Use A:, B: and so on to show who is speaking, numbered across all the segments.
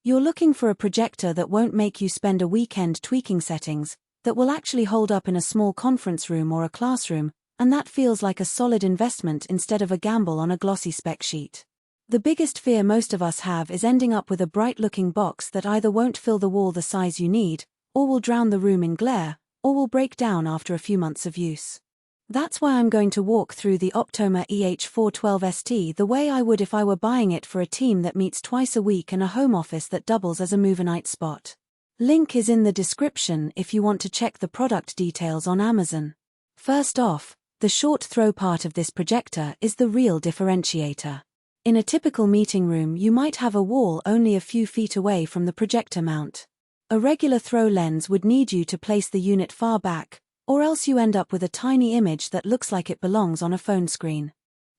A: You're looking for a projector that won't make you spend a weekend tweaking settings, that will actually hold up in a small conference room or a classroom, and that feels like a solid investment instead of a gamble on a glossy spec sheet. The biggest fear most of us have is ending up with a bright-looking box that either won't fill the wall the size you need, or will drown the room in glare, or will break down after a few months of use. That's why I'm going to walk through the Optoma EH412ST the way I would if I were buying it for a team that meets twice a week and a home office that doubles as a move-a-night spot. Link is in the description if you want to check the product details on Amazon. First off, the short throw part of this projector is the real differentiator. In a typical meeting room, you might have a wall only a few feet away from the projector mount. A regular throw lens would need you to place the unit far back, or else you end up with a tiny image that looks like it belongs on a phone screen.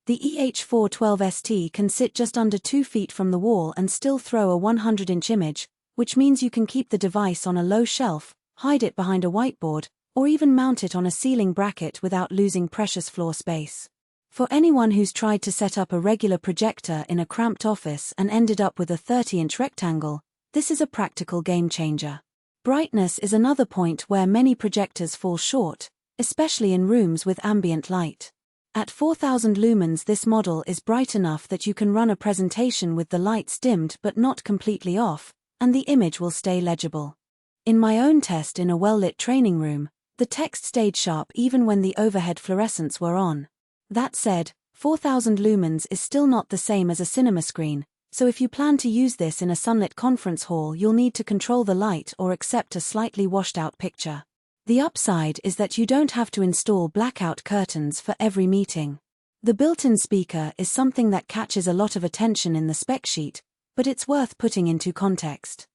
A: The EH412ST can sit just under 2 feet from the wall and still throw a 100-inch image, which means you can keep the device on a low shelf, hide it behind a whiteboard, or even mount it on a ceiling bracket without losing precious floor space. For anyone who's tried to set up a regular projector in a cramped office and ended up with a 30-inch rectangle, this is a practical game changer. Brightness is another point where many projectors fall short, especially in rooms with ambient light. At 4000 lumens, this model is bright enough that you can run a presentation with the lights dimmed but not completely off, and the image will stay legible. In my own test in a well-lit training room, the text stayed sharp even when the overhead fluorescents were on. That said, 4000 lumens is still not the same as a cinema screen, so if you plan to use this in a sunlit conference hall, you'll need to control the light or accept a slightly washed-out picture. The upside is that you don't have to install blackout curtains for every meeting. The built-in speaker is something that catches a lot of attention in the spec sheet, but it's worth putting into context.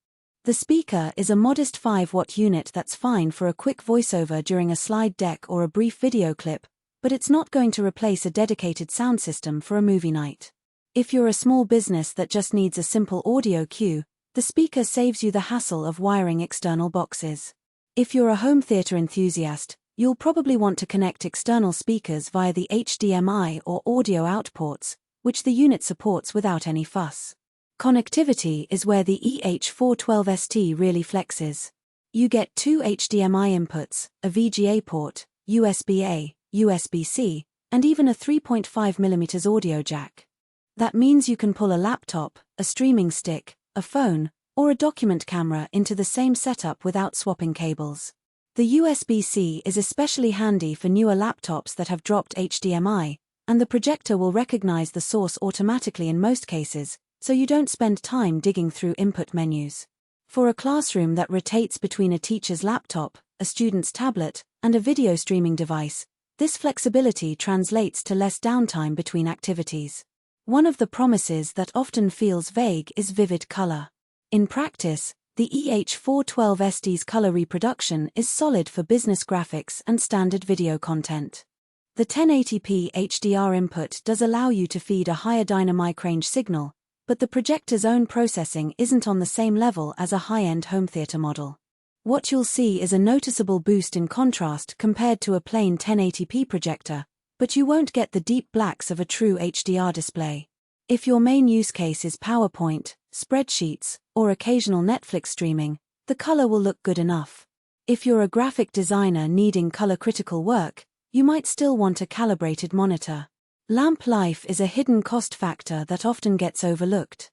A: The speaker is a modest 5-watt unit that's fine for a quick voiceover during a slide deck or a brief video clip, but it's not going to replace a dedicated sound system for a movie night. If you're a small business that just needs a simple audio cue, the speaker saves you the hassle of wiring external boxes. If you're a home theater enthusiast, you'll probably want to connect external speakers via the HDMI or audio out ports, which the unit supports without any fuss. Connectivity is where the EH412ST really flexes. You get 2 HDMI inputs, a VGA port, USB-A, USB-C, and even a 3.5mm audio jack. That means you can pull a laptop, a streaming stick, a phone, or a document camera into the same setup without swapping cables. The USB-C is especially handy for newer laptops that have dropped HDMI, and the projector will recognize the source automatically in most cases, so you don't spend time digging through input menus. For a classroom that rotates between a teacher's laptop, a student's tablet, and a video streaming device, this flexibility translates to less downtime between activities. One of the promises that often feels vague is vivid color. In practice, the EH412ST's color reproduction is solid for business graphics and standard video content. The 1080p HDR input does allow you to feed a higher dynamic range signal, but the projector's own processing isn't on the same level as a high-end home theater model. What you'll see is a noticeable boost in contrast compared to a plain 1080p projector, but you won't get the deep blacks of a true HDR display. If your main use case is PowerPoint, spreadsheets, or occasional Netflix streaming, the color will look good enough. If you're a graphic designer needing color-critical work, you might still want a calibrated monitor. Lamp life is a hidden cost factor that often gets overlooked.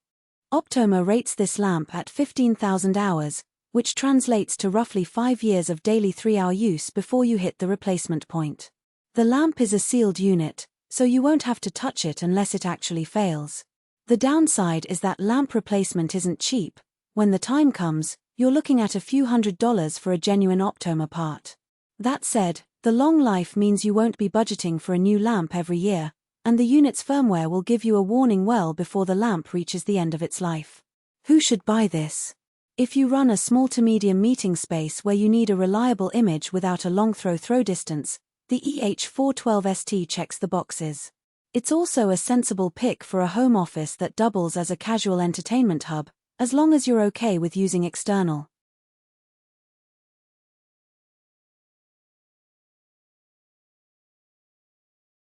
A: Optoma rates this lamp at 15,000 hours, which translates to roughly 5 years of daily 3-hour use before you hit the replacement point. The lamp is a sealed unit, so you won't have to touch it unless it actually fails. The downside is that lamp replacement isn't cheap. When the time comes, you're looking at a few $100s for a genuine Optoma part. That said, the long life means you won't be budgeting for a new lamp every year, and the unit's firmware will give you a warning well before the lamp reaches the end of its life. Who should buy this? If you run a small to medium meeting space where you need a reliable image without a long throw distance, the EH412ST checks the boxes. It's also a sensible pick for a home office that doubles as a casual entertainment hub, as long as you're okay with using external